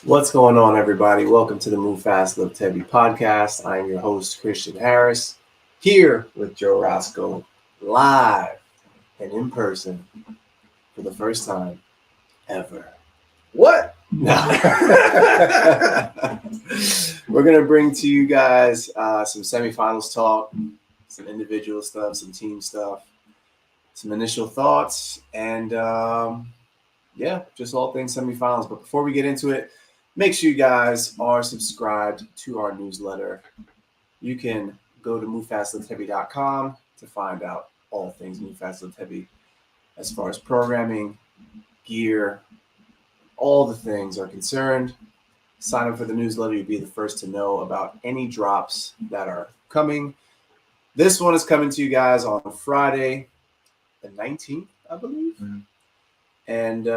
What's going on, everybody? Welcome to the Move Fast, Live Heavy podcast. I am your host, Christian Harris, here with Joe Roscoe, live and in person for the first time ever. What? No. We're going to bring to you guys some semifinals talk, some individual stuff, some team stuff, some initial thoughts, and just all things semifinals. But before we get into it, make sure you guys are subscribed to our newsletter. You can go to movefastliveheavy.com to find out all things Move Fast Live Heavy as far as programming, gear, all the things are concerned. Sign up for the newsletter. You'll be the first to know about any drops that are coming. This one is coming to you guys on Friday, the 19th, I believe. Mm-hmm. And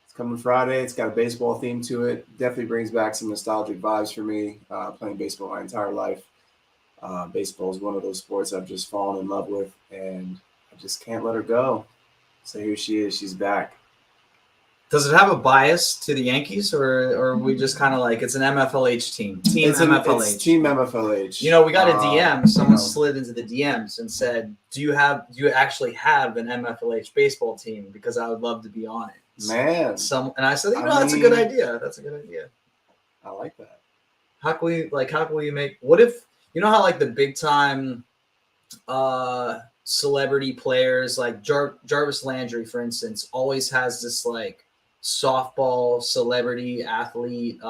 it's coming Friday. It's got a baseball theme to it. Definitely brings back some nostalgic vibes for me. Playing baseball my entire life. Baseball is one of those sports I've just fallen in love with, and I just can't let her go. So here she is. She's back. Does it have a bias to the Yankees, or are we just kind of like it's an MFLH team? It's MFLH. Team MFLH. You know, we got a DM. Someone slid into the DMs and said, "Do you actually have an MFLH baseball team? Because I would love to be on it." Man. And I said, that's a good idea. That's a good idea. I like that. How can we make? What if how like the big time, celebrity players like Jarvis Landry, for instance, always has this like softball celebrity athlete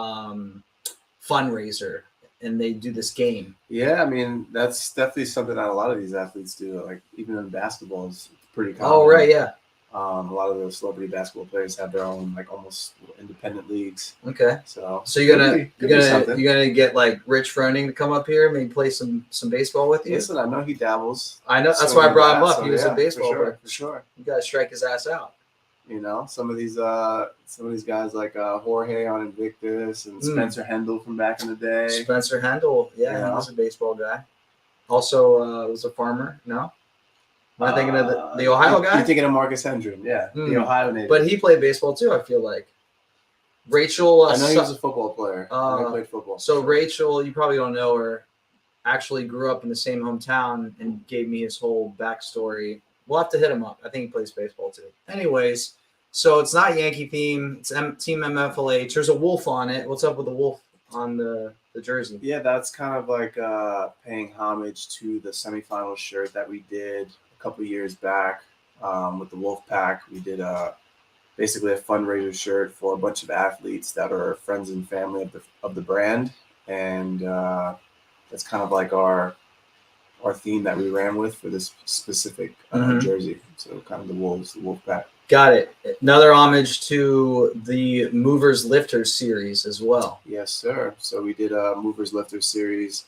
fundraiser, and they do this game. Yeah, I mean that's definitely something that a lot of these athletes do. Like even in basketball, is pretty common. Oh right, yeah. A lot of those celebrity basketball players have their own like almost independent leagues. Okay. So you're gonna get like Rich Froning to come up here, maybe play some baseball with you. Listen, I know he dabbles. I know that's why I brought him up. He was a baseball player. For sure. You gotta strike his ass out. You know, some of these guys like Jorge on Invictus and Spencer Hendel from back in the day. Spencer Hendel, he was a baseball guy. Also was a farmer. No, am I thinking of the Ohio guy? You're thinking of Marcus Hendren, the Ohio native. But he played baseball too. I feel like Rachel. I know he was a football player. He played football. So Rachel, you probably don't know her. Actually, grew up in the same hometown and gave me his whole backstory. We'll have to hit him up. I think he plays baseball too. Anyways, so it's not Yankee theme. It's Team MFLH. There's a wolf on it. What's up with the wolf on the jersey? Yeah, that's kind of like paying homage to the semifinal shirt that we did a couple years back with the Wolf Pack. We did basically a fundraiser shirt for a bunch of athletes that are friends and family of the brand, and that's kind of like our theme that we ran with for this specific jersey. So kind of the Wolf Pack. Got it. Another homage to the Movers Lifters series as well. Yes, sir. So we did a Movers Lifters series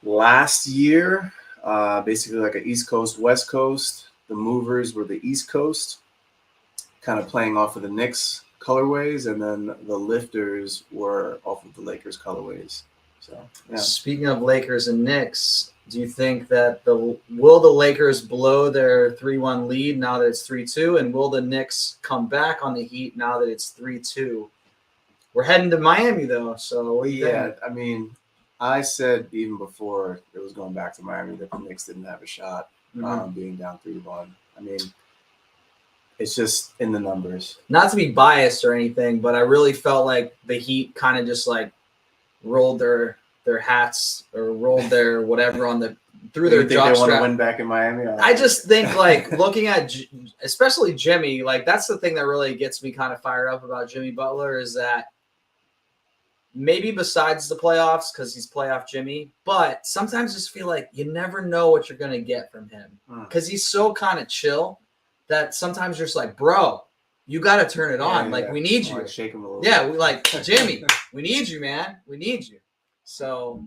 last year, basically like an East Coast, West Coast. The Movers were the East Coast, kind of playing off of the Knicks colorways, and then the Lifters were off of the Lakers colorways. So, yeah. Speaking of Lakers and Knicks, do you think that will the Lakers blow their 3-1 lead now that it's 3-2, and will the Knicks come back on the Heat now that it's 3-2? We're heading to Miami though, so what do you think? I mean, I said even before it was going back to Miami that the Knicks didn't have a shot being down 3-1. I mean, it's just in the numbers. Not to be biased or anything, but I really felt like the Heat kind of just like rolled their hats or rolled their whatever through their jock strap. They want to win back in Miami? I just think like looking at especially Jimmy, like that's the thing that really gets me kind of fired up about Jimmy Butler is that maybe besides the playoffs because he's playoff Jimmy, but sometimes I just feel like you never know what you're going to get from him because he's so kind of chill that sometimes you're just like, bro, you got to turn it on. Like we need you. Shake him a little bit. We like Jimmy. We need you, man. We need you. So,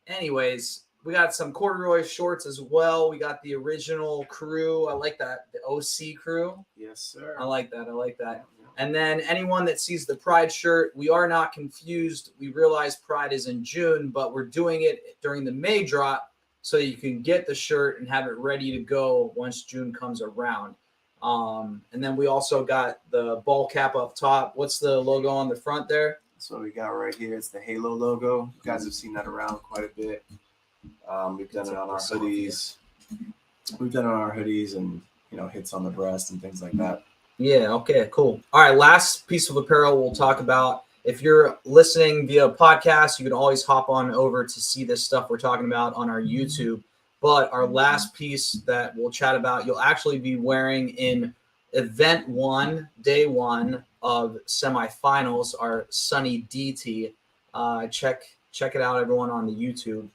anyways, we got some corduroy shorts as well. We got the original crew. I like that. The OC crew. Yes, sir. I like that. And then anyone that sees the Pride shirt, we are not confused. We realize Pride is in June, but we're doing it during the May drop so you can get the shirt and have it ready to go once June comes around. And then we also got the ball cap up top. What's the logo on the front there? That's what we got right here. It's the Halo logo. You guys have seen that around quite a bit. We've done it on our hoodies. We've done it on our hoodies and, hits on the breast and things like that. Yeah, okay, cool. All right, last piece of apparel we'll talk about. If you're listening via podcast, you can always hop on over to see this stuff we're talking about on our YouTube. But our last piece that we'll chat about, you'll actually be wearing in event 1, day 1 of semifinals, our Sunny DT. Check it out, everyone, on the YouTube.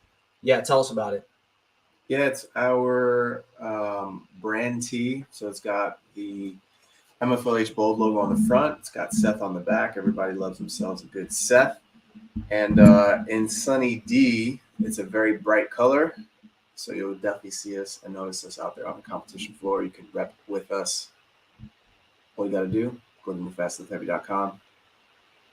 Yeah, tell us about it. Yeah, it's our brand tee. So it's got the MFLH Bold logo on the front. It's got Seth on the back. Everybody loves themselves a good Seth. And in Sunny D, it's a very bright color. So you'll definitely see us and notice us out there on the competition floor. You can rep with us. All you got to do, go to newfastlift.com,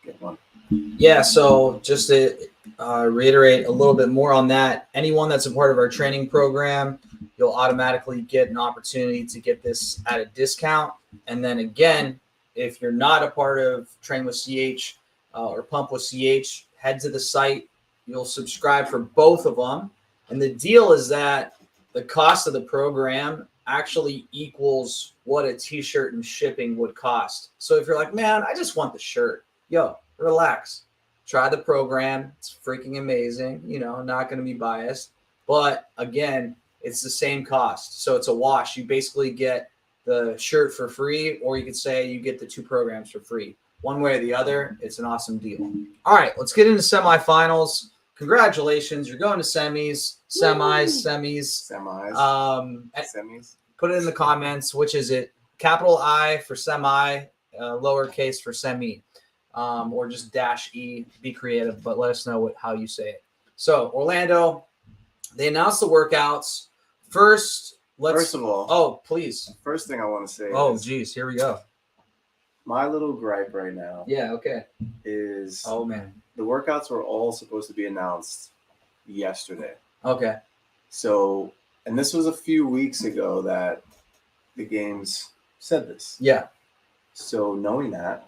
get one. Yeah, so just to reiterate a little bit more on that, anyone that's a part of our training program, you'll automatically get an opportunity to get this at a discount. And then again, if you're not a part of Train with CH or Pump with CH, head to the site. You'll subscribe for both of them. And the deal is that the cost of the program actually equals what a t-shirt and shipping would cost. So if you're like, man, I just want the shirt, yo, relax. Try the program. It's freaking amazing. Not going to be biased. But again, it's the same cost. So it's a wash. You basically get the shirt for free, or you could say you get the 2 programs for free. One way or the other, it's an awesome deal. All right, let's get into semifinals. Congratulations. You're going to semis. Semis. Put it in the comments. Which is it? Capital I for semi, lowercase for semi, or just -E. Be creative, but let us know how you say it. So, Orlando, they announced the workouts. First of all. Oh, please. First thing I want to say is, geez, here we go. My little gripe right now. Yeah, okay. Is oh man. The workouts were all supposed to be announced yesterday. Okay. So, and this was a few weeks ago that the games said this. Yeah. So knowing that,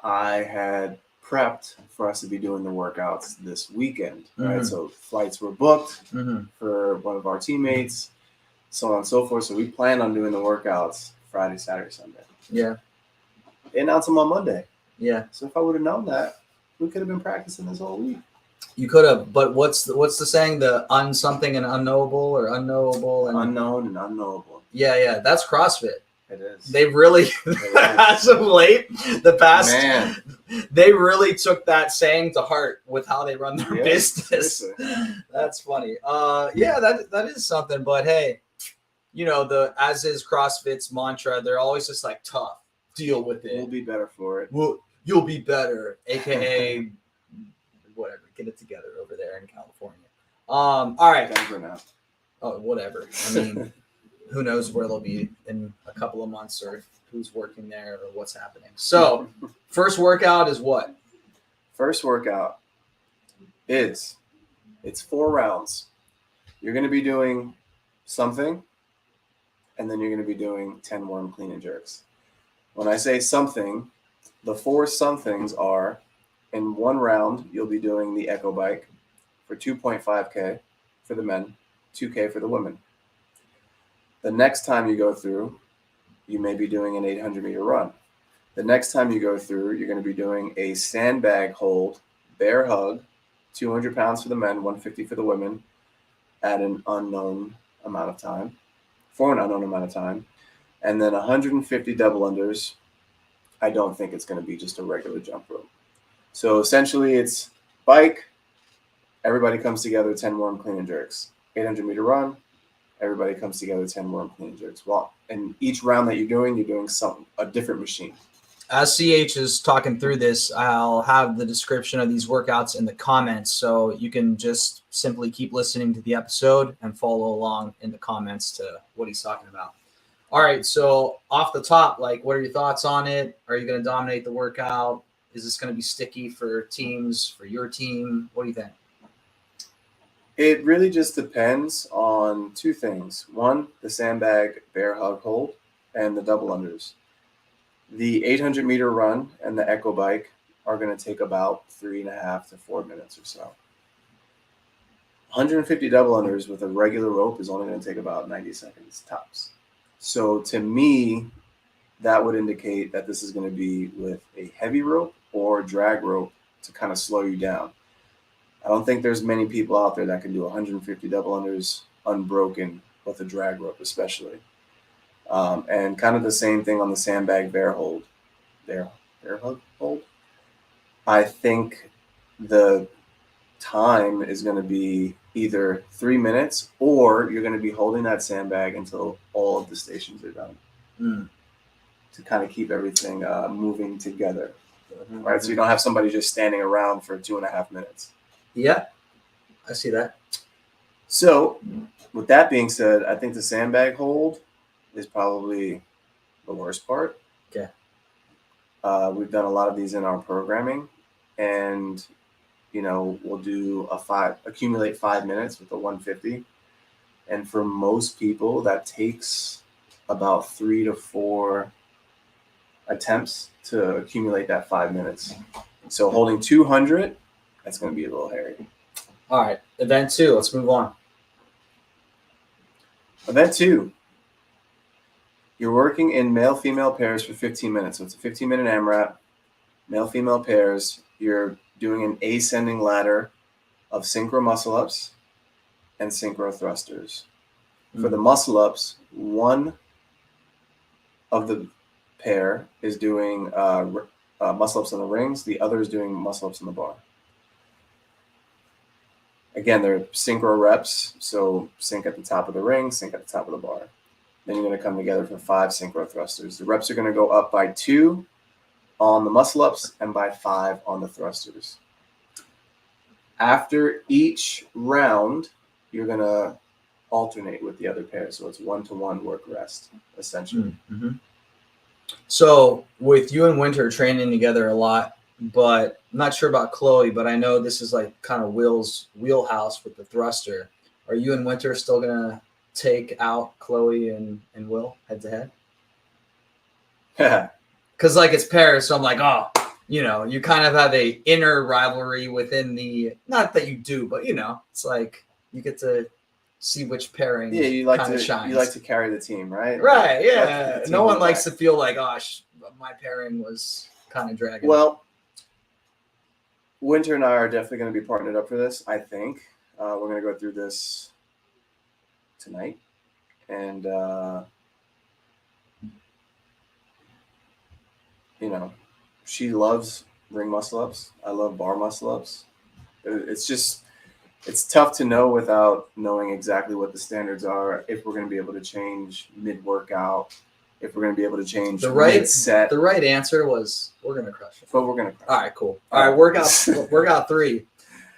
I had prepped for us to be doing the workouts this weekend, right? So flights were booked for one of our teammates, so on and so forth. So we planned on doing the workouts Friday, Saturday, Sunday. Yeah. They announced them on Monday. Yeah. So if I would have known that, we could have been practicing this whole week. You could have, but what's the saying? The something and unknowable, or unknowable and unknown and unknowable. Yeah, that's CrossFit. It is. They really, as of late, the past, they really took that saying to heart with how they run their business. Seriously. That's funny. Yeah, that is something. But hey, the as is CrossFit's mantra, they're always just like tough. Deal with it. We'll be better for it. You'll be better, aka whatever. Get it together over there in California. All right. Denver now. Oh, whatever. I mean, who knows where they'll be in a couple of months, or who's working there, or what's happening. So, first workout is what? First workout it's 4 rounds. You're going to be doing something, and then you're going to be doing 10 warm clean and jerks. When I say something, the 4 somethings are, in 1 round, you'll be doing the Echo Bike for 2.5K for the men, 2K for the women. The next time you go through, you may be doing an 800-meter run. The next time you go through, you're going to be doing a sandbag hold, bear hug, 200 pounds for the men, 150 for the women, at an unknown amount of time, for an unknown amount of time. And then 150 double unders. I don't think it's going to be just a regular jump rope. So essentially it's bike, everybody comes together, 10 warm clean and jerks. 800-meter run, everybody comes together, 10 warm clean and jerks. Well, and each round that you're doing a different machine. As CH is talking through this, I'll have the description of these workouts in the comments, so you can just simply keep listening to the episode and follow along in the comments to what he's talking about. All right, so off the top, what are your thoughts on it? Are you going to dominate the workout? Is this going to be sticky for teams, for your team? What do you think? It really just depends on 2 things. 1, the sandbag bear hug hold. and the double unders. The 800-meter run and the Echo Bike are going to take about 3.5 to 4 minutes or so. 150 double unders with a regular rope is only going to take about 90 seconds tops. So to me, that would indicate that this is going to be with a heavy rope or drag rope to kind of slow you down. I don't think there's many people out there that can do 150 double unders unbroken with a drag rope, especially. And kind of the same thing on the sandbag bear hold. Bear hug hold. I think the time is going to be either 3 minutes or you're going to be holding that sandbag until all of the stations are done to kind of keep everything moving together. Right, so you don't have somebody just standing around for 2.5 minutes. Yeah, I see that. So, with that being said, I think the sandbag hold is probably the worst part. Okay. We've done a lot of these in our programming, and we'll do accumulate 5 minutes with a 150, and for most people that takes about 3 to 4 attempts to accumulate that 5 minutes. So holding 200, that's going to be a little hairy. All right, event 2. Let's move on. Event 2. You're working in male-female pairs for 15 minutes. So it's a 15-minute AMRAP, male-female pairs. You're doing an ascending ladder of synchro muscle-ups and synchro thrusters. For the muscle-ups, one of the pair is doing muscle-ups on the rings. The other is doing muscle-ups on the bar. Again, they're synchro reps, so sync at the top of the ring, sync at the top of the bar. Then you're going to come together for 5 synchro thrusters. The reps are going to go up by 2 on the muscle-ups and by 5 on the thrusters. After each round, you're going to alternate with the other pair. So it's 1-to-1 work rest, essentially. Mm-hmm. So with you and Winter training together a lot, but I'm not sure about Chloe, but I know this is like kind of Will's wheelhouse with the thruster. Are you and Winter still going to take out Chloe and Will head to head? Yeah. Because like it's pairs, so I'm like, you kind of have a inner rivalry within the, not that you do, but it's like you get to see which pairing you like kind to of shines. You like to carry the team, right? Right, yeah. Like no one likes to feel like, my pairing was kind of dragging. Well, Winter and I are definitely going to be partnered up for this, I think. We're going to go through this tonight. And, she loves ring muscle-ups. I love bar muscle-ups. It's tough to know without knowing exactly what the standards are, if we're going to be able to change mid-workout, if we're going to be able to change mid-set. The right answer was we're going to crush it. But we're going to crush it. All right, cool. All right, workout 3.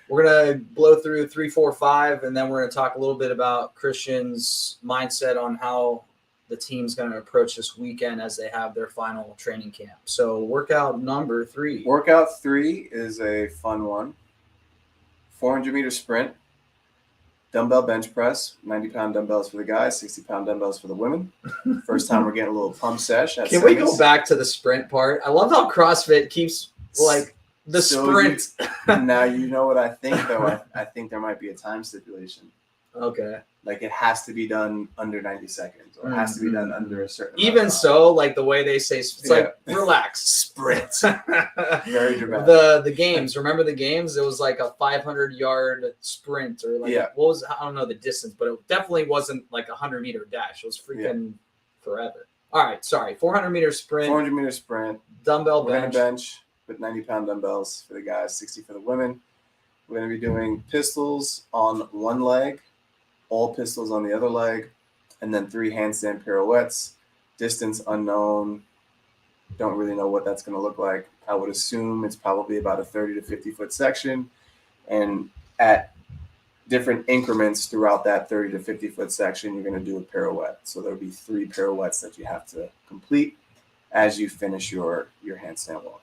We're going to blow through 3, 4, 5, and then we're going to talk a little bit about Christian's mindset on how the team's going to approach this weekend as they have their final training camp. So workout number 3. Workout 3 is a fun one. 400-meter sprint, dumbbell bench press, 90-pound dumbbells for the guys, 60-pound dumbbells for the women. First time we're getting a little pump sesh. Can we go back to the sprint part? I love how CrossFit keeps like the sprint. Now you know what I think, though. I think there might be a time stipulation. Okay. Like it has to be done under 90 seconds or it has to be done under a certain amount Even of time. So, like the way they say, it's like, relax, sprint. Very dramatic. The games, remember the games? It was like a 500-yard sprint or like, what was, I don't know the distance, but it definitely wasn't like a 100-meter dash. It was freaking forever. All right, sorry. 400-meter sprint. 400-meter sprint. Dumbbell We're bench. We're going to bench with 90-pound dumbbells for the guys, 60 for the women. We're going to be doing pistols on one leg, all pistols on the other leg, and then 3 handstand pirouettes. Distance unknown. Don't really know what that's going to look like. I would assume it's probably about a 30 to 50-foot section. And at different increments throughout that 30 to 50-foot section, you're going to do a pirouette. So there'll be 3 pirouettes that you have to complete as you finish your handstand walk.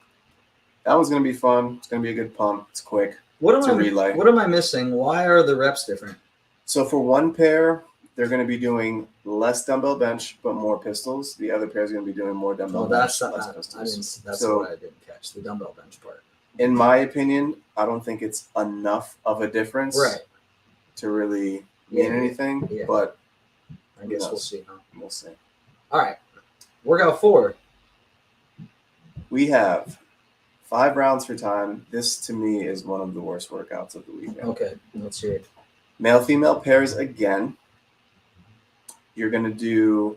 That one's going to be fun. It's going to be a good pump. It's quick. It's a relay. What am I missing? Why are the reps different? So for one pair, they're going to be doing less dumbbell bench but more pistols. The other pair is going to be doing more dumbbell Oh, bench, that's less I pistols. didn't. That's So- what I didn't catch. The dumbbell bench part. In my opinion, I don't think it's enough of a difference Right. to really mean Yeah, anything, yeah. but I guess we'll knows? see. Huh? we'll see. All right. Workout 4. We have 5 rounds for time. This, to me, is one of the worst workouts of the weekend. Okay. Let's hear it. Male-female pairs again. You're going to do...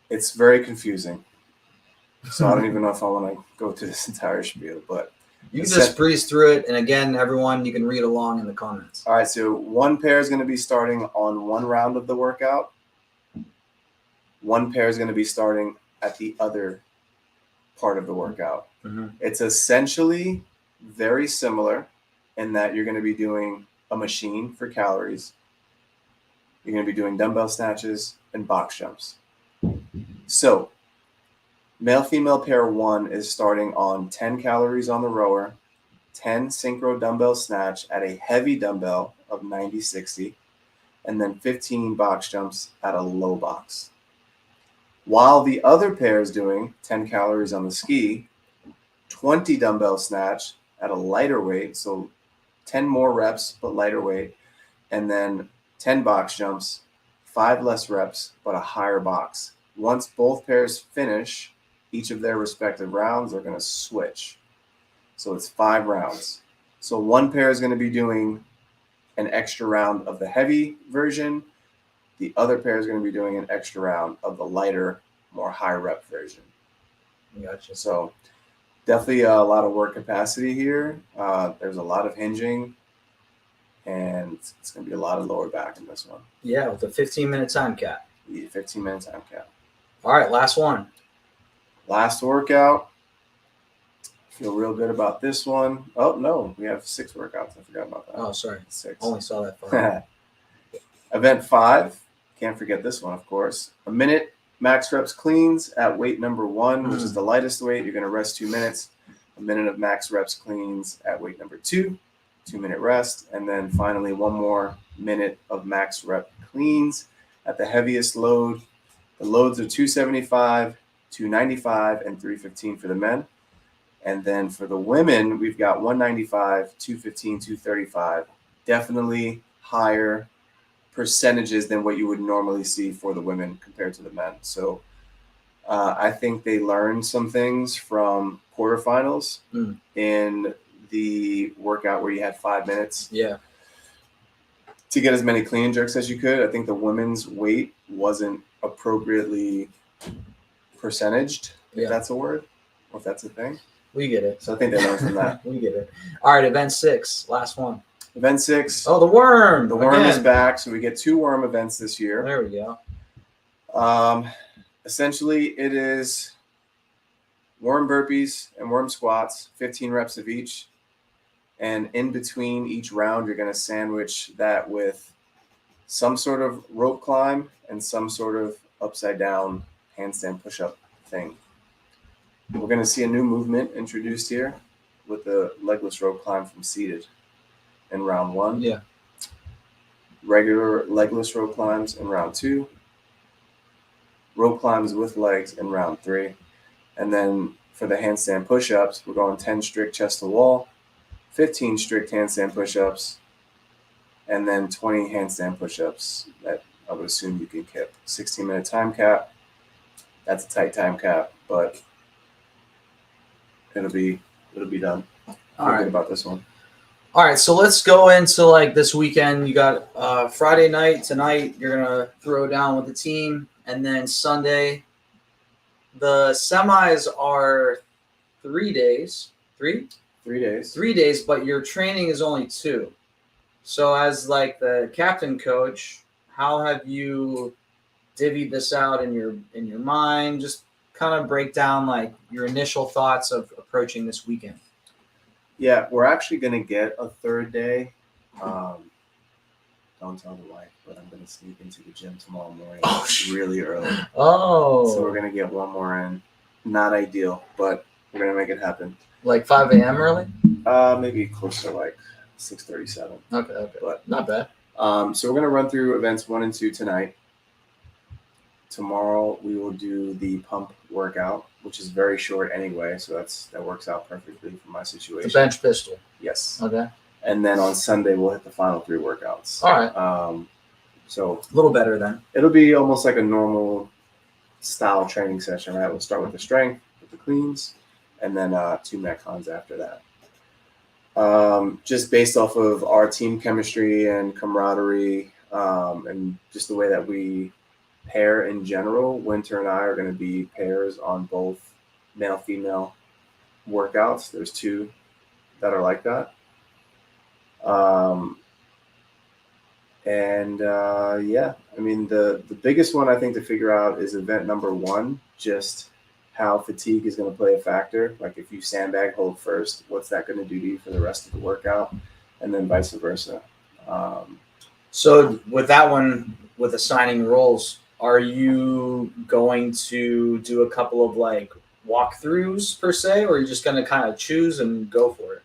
It's very confusing. So I don't even know if I want to go through this entire spiel, but... You can just breeze through it. And again, everyone, you can read along in the comments. All right, so one pair is going to be starting on one round of the workout. One pair is going to be starting at the other part of the workout. Mm-hmm. It's essentially very similar in that you're going to be doing a machine for calories. You're going to be doing dumbbell snatches and box jumps. So male-female pair 1 is starting on 10 calories on the rower, 10 synchro dumbbell snatch at a heavy dumbbell of 90-60, and then 15 box jumps at a low box. While the other pair is doing 10 calories on the ski, 20 dumbbell snatch at a lighter weight, so 10 more reps but lighter weight, and then 10 box jumps, 5 less reps but a higher box. Once both pairs finish each of their respective rounds, they're going to switch. So it's 5 rounds. So one pair is going to be doing an extra round of the heavy version. The other pair is going to be doing an extra round of the lighter, more high rep version. Gotcha. So definitely a lot of work capacity here. There's a lot of hinging, and it's going to be a lot of lower back in this one. Yeah, with a 15-minute time cap. The 15-minute time cap. All right, last one. Last workout. Feel real good about this one. Oh, no, we have 6 workouts. I forgot about that. Oh, sorry. 6. Only saw that far. Event 5. Can't forget this one, of course. A minute max reps cleans at weight number 1, which is the lightest weight. You're going to rest 2 minutes. A minute of max reps cleans at weight number 2, 2-minute rest. And then finally, 1 more minute of max rep cleans at the heaviest load. The loads are 275, 295, and 315 for the men. And then for the women, we've got 195, 215, 235. Definitely higher percentages than what you would normally see for the women compared to the men. So I think they learned some things from quarterfinals in the workout where you had 5 minutes to get as many clean and jerks as you could. I think the women's weight wasn't appropriately percentaged, if that's a word, or if that's a thing. We get it. So I think they learned from that. We get it. All right, event 6, last one. Event 6. Oh, the worm. The worm again. is back, so we get 2 worm events this year. There we go. Essentially, it is worm burpees and worm squats, 15 reps of each. And in between each round, you're going to sandwich that with some sort of rope climb and some sort of upside down handstand push-up thing. We're going to see a new movement introduced here with the legless rope climb from seated in round 1. Yeah. Regular legless rope climbs in round 2. Rope climbs with legs in round 3. And then for the handstand push-ups, we're going 10 strict chest to wall, 15 strict handstand push-ups, and then 20 handstand push-ups that I would assume you can keep. 16-minute time cap. That's a tight time cap, but it'll be done. All right. Good about this one. All right, so let's go into like this weekend. You got Friday night tonight. You're gonna throw down with the team, and then Sunday. The semis are 3 days. 3? 3 days. 3 days, but your training is only 2. So as like the captain coach, how have you divvied this out in your mind? Just kind of break down like your initial thoughts of approaching this weekend. Yeah, we're actually going to get a 3rd day. Don't tell the wife, but I'm going to sneak into the gym tomorrow morning really early. Oh. So we're going to get 1 more in. Not ideal, but we're going to make it happen. Like 5 a.m. early? Maybe close to like 6:37. Okay. But Not bad. So we're going to run through events 1 and 2 tonight. Tomorrow we will do the pump workout, which is very short anyway, so that works out perfectly for my situation. The bench pistol. Yes. Okay. And then on Sunday we'll hit the final 3 workouts. All right. So a little better then. It'll be almost like a normal style training session, right? We'll start with the strength, with the cleans, and then 2 metcons after that. Just based off of our team chemistry and camaraderie, and just the way that we pair in general, Winter and I are going to be pairs on both male-female workouts. There's 2 that are like that. Yeah, I mean, the biggest one I think to figure out is event number 1, just how fatigue is going to play a factor. Like if you sandbag hold first, what's that going to do to you for the rest of the workout? And then vice versa. So with that one, with assigning roles, are you going to do a couple of like walkthroughs per se, or are you just going to kind of choose and go for it?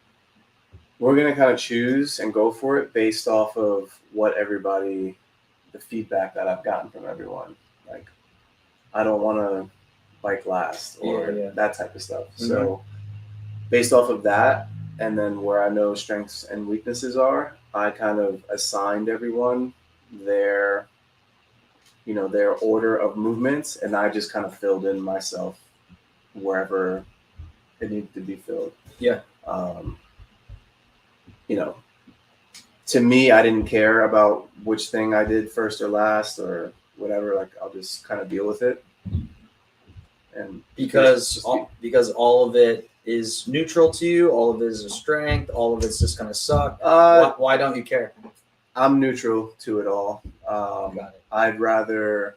We're going to kind of choose and go for it based off of what everybody, the feedback that I've gotten from everyone. Like, I don't want to bike last or that type of stuff. Mm-hmm. So based off of that, and then where I know strengths and weaknesses are, I kind of assigned everyone their order of movements, and I just kind of filled in myself wherever it needed to be filled. Yeah. To me, I didn't care about which thing I did first or last or whatever. Like, I'll just kind of deal with it. And because all of it is neutral to you, all of it is a strength, all of it's just going to suck. Why don't you care? I'm neutral to it all. Got it. I'd rather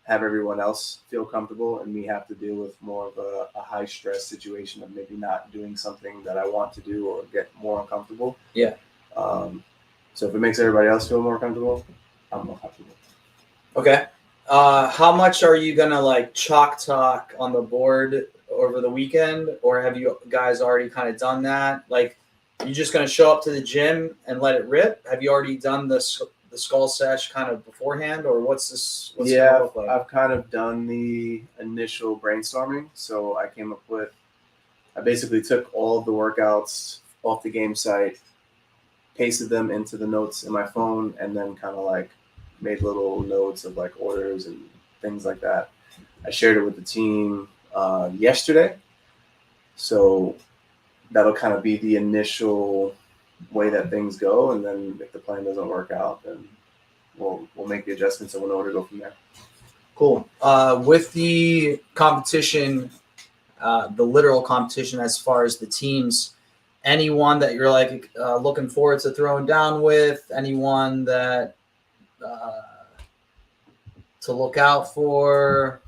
have everyone else feel comfortable and me have to deal with more of a high stress situation of maybe not doing something that I want to do or get more uncomfortable. Yeah. So if it makes everybody else feel more comfortable, I'm more comfortable. Okay. How much are you gonna like chalk talk on the board over the weekend, or have you guys already kind of done that? Like, you just gonna show up to the gym and let it rip? Have you already done the skull sesh kind of beforehand, or what's this? What's it gonna look like? I've kind of done the initial brainstorming. So I basically took all of the workouts off the game site, pasted them into the notes in my phone, and then kind of like made little notes of like orders and things like that. I shared it with the team yesterday. So that'll kind of be the initial way that things go. And then if the plan doesn't work out, then we'll make the adjustments and we'll know where to go from there. Cool. With the competition, the literal competition as far as the teams, anyone that you're like looking forward to throwing down with, anyone that to look out for?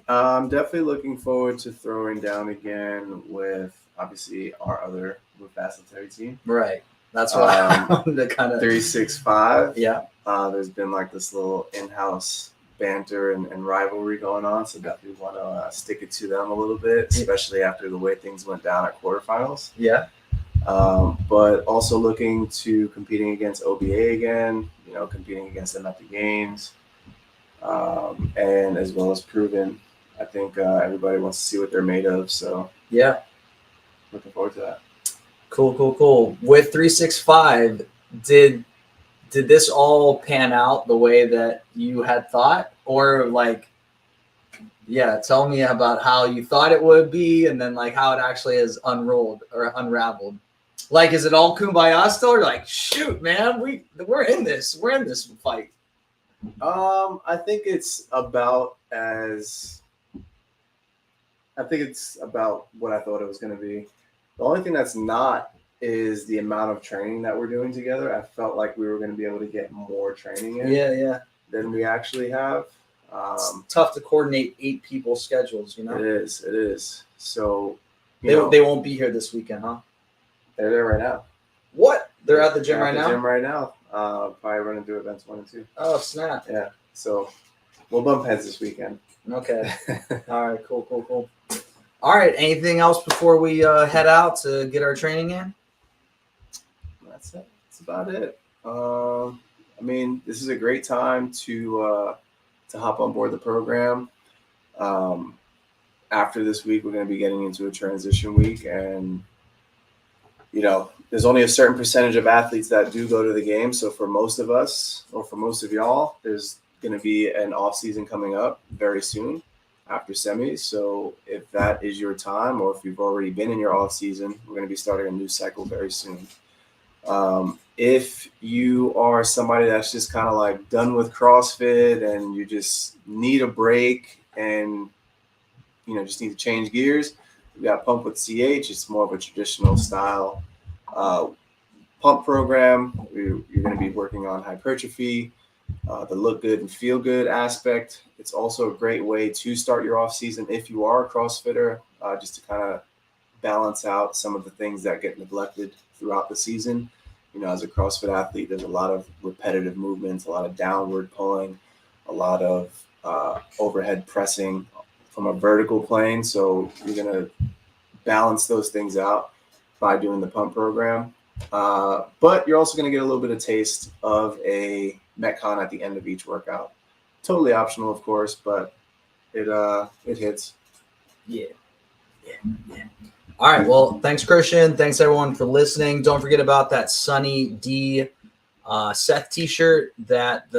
I'm definitely looking forward to throwing down again with obviously our other Move Fast and Terry team. Right. That's what I wanted to kind of 365. Yeah. There's been like this little in-house banter and rivalry going on, so definitely want to stick it to them a little bit, especially after the way things went down at quarterfinals. Yeah. But also looking to competing against OBA again, competing against them at the games, and as well as Proven. I think everybody wants to see what they're made of, so yeah, looking forward to that. Cool. With 365, did this all pan out the way that you had thought, or like, yeah, tell me about how you thought it would be, and then like how it actually is unrolled or unraveled. Like, is it all kumbaya still, or like, shoot, man, we're in this fight? I think it's about what I thought it was going to be. The only thing that's not is the amount of training that we're doing together. I felt like we were going to be able to get more training in than we actually have. It's tough to coordinate 8 people's schedules, It is. So they won't be here this weekend, huh? They're there right now. What? They're at the gym right now? Gym right now. Probably running through events 1 and 2. Oh, snap. Yeah. So we'll bump heads this weekend. Okay. All right. Cool. All right. Anything else before we head out to get our training in? That's it. That's about it. I mean, this is a great time to hop on board the program. After this week, we're going to be getting into a transition week, and there's only a certain percentage of athletes that do go to the game. So for most of us, or for most of y'all, there's going to be an off season coming up very soon after semis. So if that is your time, or if you've already been in your off season, we're going to be starting a new cycle very soon. If you are somebody that's just kind of like done with CrossFit and you just need a break and just need to change gears, we got Pump with CH. It's more of a traditional style pump program. You're going to be working on hypertrophy, the look good and feel good aspect. It's also a great way to start your off season if you are a CrossFitter, just to kind of balance out some of the things that get neglected throughout the season. As a CrossFit athlete, there's a lot of repetitive movements, a lot of downward pulling, a lot of overhead pressing from a vertical plane. So you're going to balance those things out by doing the pump program. But you're also going to get a little bit of taste of a Metcon at the end of each workout. Totally optional, of course, but it hits. Yeah. All right. Well, thanks, Christian. Thanks, everyone, for listening. Don't forget about that Sunny D Seth t-shirt that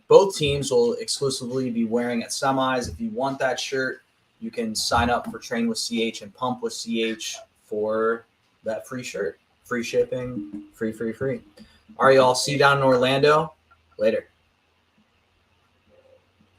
both teams will exclusively be wearing at semis. If you want that shirt, you can sign up for Train with CH and Pump with CH for that free shirt. Free shipping, free. All right, y'all. See you down in Orlando. Later.